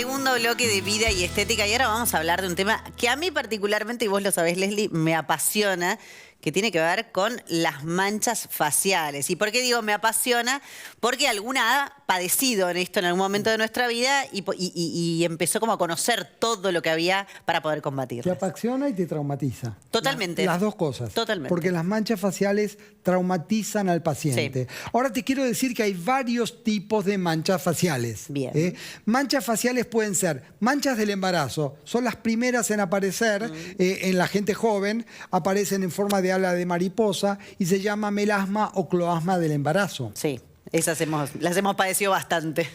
Segundo bloque de vida y estética, y ahora vamos a hablar de un tema que a mí particularmente, y vos lo sabés, Leslie, me apasiona, que tiene que ver con las manchas faciales. ¿Y por qué digo me apasiona? Porque alguna ha padecido en esto en algún momento de nuestra vida y empezó como a conocer todo lo que había para poder combatirlo. Te apasiona y te traumatiza. Totalmente. Las dos cosas. Totalmente. Porque las manchas faciales traumatizan al paciente. Sí. Ahora te quiero decir que hay varios tipos de manchas faciales. Bien. Manchas faciales pueden ser manchas del embarazo. Son las primeras en aparecer en la gente joven. Aparecen en forma de ala de mariposa y se llama melasma o cloasma del embarazo. Sí, esas las hemos padecido bastante.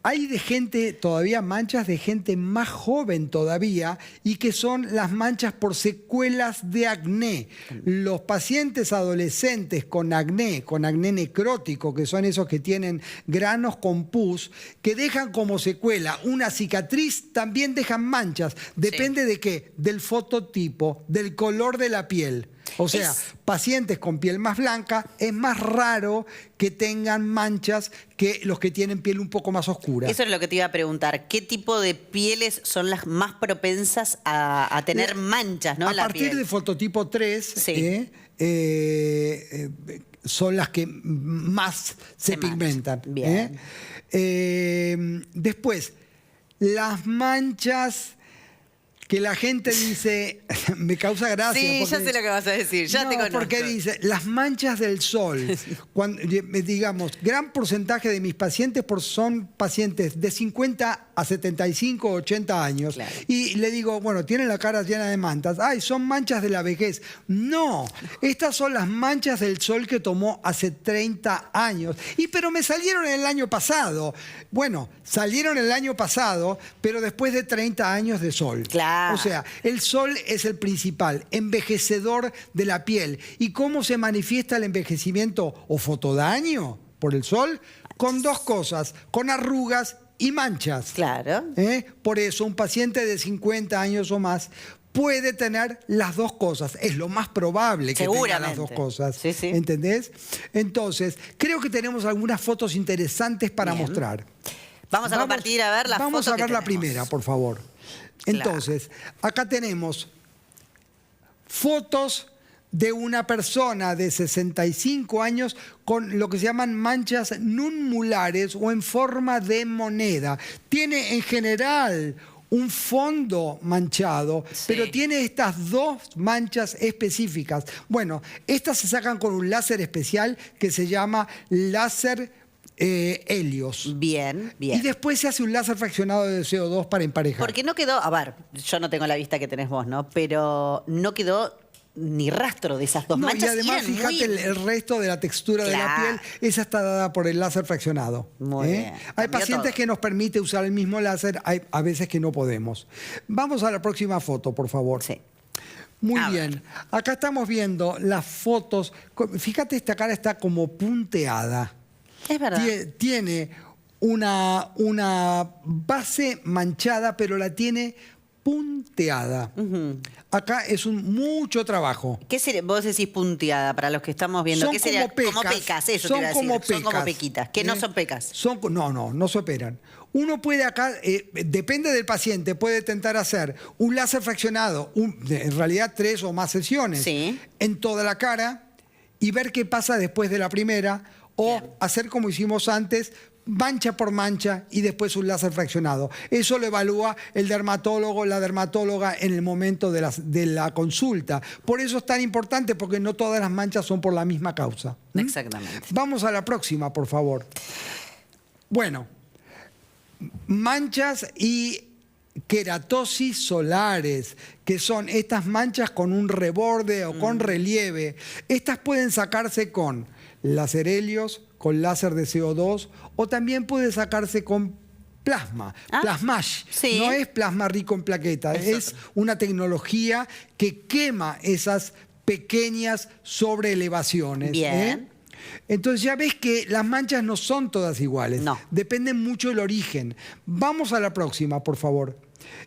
Hay de gente, todavía manchas de gente más joven todavía, y que son las manchas por secuelas de acné. Los pacientes adolescentes con acné necrótico, que son esos que tienen granos con pus, que dejan como secuela una cicatriz, también dejan manchas. Depende de qué, del fototipo, del color de la piel. O sea, pacientes con piel más blanca es más raro que tengan manchas que los que tienen piel un poco más oscura. Eso es lo que te iba a preguntar. ¿Qué tipo de pieles son las más propensas a tener manchas, ¿no? A partir de fototipo 3, sí. Son las que más se pigmentan. Bien. Después, las manchas que la gente dice, me causa gracia. Sí, porque, ya sé lo que vas a decir, ya te conozco. Porque dice, las manchas del sol. Cuando, digamos, gran porcentaje de mis pacientes son pacientes de 50 a 75, 80 años. Claro. Y le digo, bueno, tienen la cara llena de manchas. Ay, son manchas de la vejez. No, estas son las manchas del sol que tomó hace 30 años. Pero me salieron el año pasado. Bueno, salieron el año pasado, pero después de 30 años de sol. Claro. O sea, el sol es el principal envejecedor de la piel. ¿Y cómo se manifiesta el envejecimiento o fotodaño por el sol? Con dos cosas, con arrugas y manchas. Claro. Por eso un paciente de 50 años o más puede tener las dos cosas. Es lo más probable que tenga las dos cosas. Sí, sí. ¿Entendés? Entonces, creo que tenemos algunas fotos interesantes para mostrar. Vamos a compartir, a ver las fotos. Vamos a ver la tenemos. primera, por favor. Entonces, acá tenemos fotos de una persona de 65 años con lo que se llaman manchas nunmulares o en forma de moneda. Tiene en general un fondo manchado, pero tiene estas dos manchas específicas. Bueno, estas se sacan con un láser especial que se llama láser Helios. Bien, bien. Y después se hace un láser fraccionado de CO2 para emparejar. Porque no quedó, a ver, yo no tengo la vista que tenés vos, ¿no? Pero no quedó ni rastro de esas dos manchas. Y además, fíjate el resto de la textura de la piel, esa está dada por el láser fraccionado. Muy bien. Hay pacientes que nos permite usar el mismo láser, hay a veces que no podemos. Vamos a la próxima foto, por favor. Sí. Muy bien. Acá estamos viendo las fotos. Fíjate, esta cara está como punteada. Es verdad. Tiene una base manchada, pero la tiene punteada. Acá es mucho trabajo. ¿Qué sería? Vos decís punteada, para los que estamos viendo. Son ¿Qué sería? Como pecas, eso te iba a decir. Son como pequitas, que no son pecas. No se operan. Uno puede acá, depende del paciente, puede intentar hacer un láser fraccionado, en realidad 3 o más sesiones, en toda la cara y ver qué pasa después de la primera, o hacer como hicimos antes, mancha por mancha y después un láser fraccionado. Eso lo evalúa el dermatólogo, la dermatóloga en el momento de la consulta. Por eso es tan importante, porque no todas las manchas son por la misma causa. Exactamente. Vamos a la próxima, por favor. Bueno, manchas y queratosis solares, que son estas manchas con un reborde o con relieve. Estas pueden sacarse con láser Helios, con láser de CO2, o también puede sacarse con plasma, plasmage. No es plasma rico en plaquetas, es una tecnología que quema esas pequeñas sobreelevaciones. Bien. Entonces ya ves que las manchas no son todas iguales. No. Depende mucho del origen. Vamos a la próxima, por favor.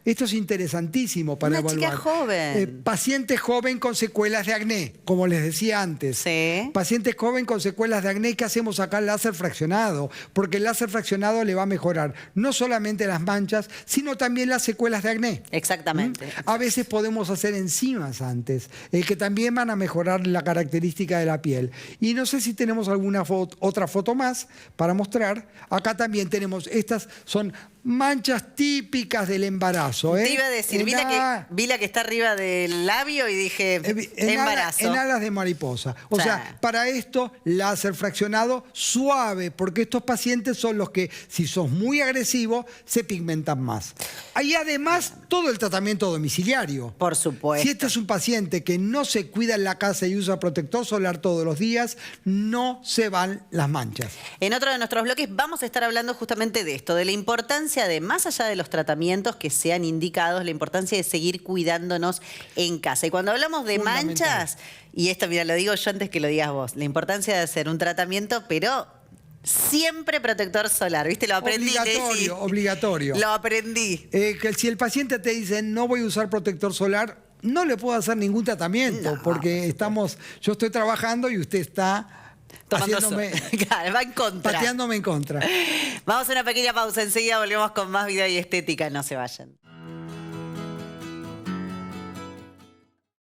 Esto es interesantísimo para Una evaluar. chica joven. Paciente joven con secuelas de acné, como les decía antes. Sí. Paciente joven con secuelas de acné, ¿qué hacemos acá? El láser fraccionado, porque el láser fraccionado le va a mejorar no solamente las manchas, sino también las secuelas de acné. Exactamente. A veces podemos hacer enzimas antes, que también van a mejorar la característica de la piel. Y no sé si tenemos alguna otra foto más para mostrar. Acá también tenemos, estas son manchas típicas del embarazo. Te iba a decir, vi la que está arriba del labio y dije, embarazo. En alas de mariposa. O sea, para esto, láser fraccionado suave, porque estos pacientes son los que, si sos muy agresivo, se pigmentan más. Hay además todo el tratamiento domiciliario. Por supuesto. Si este es un paciente que no se cuida en la casa y usa protector solar todos los días, no se van las manchas. En otro de nuestros bloques vamos a estar hablando justamente de esto, de la importancia de, más allá de los tratamientos que sean indicados, la importancia de seguir cuidándonos en casa. Y cuando hablamos de manchas, y esto, mira, lo digo yo antes que lo digas vos, la importancia de hacer un tratamiento, pero siempre protector solar, ¿viste? Lo aprendí. Obligatorio. Lo aprendí. Que si el paciente te dice, no voy a usar protector solar, no le puedo hacer ningún tratamiento, porque yo estoy trabajando y usted está claro, va en contra. Pateándome en contra. Vamos a una pequeña pausa, enseguida volvemos con más vida y estética, no se vayan.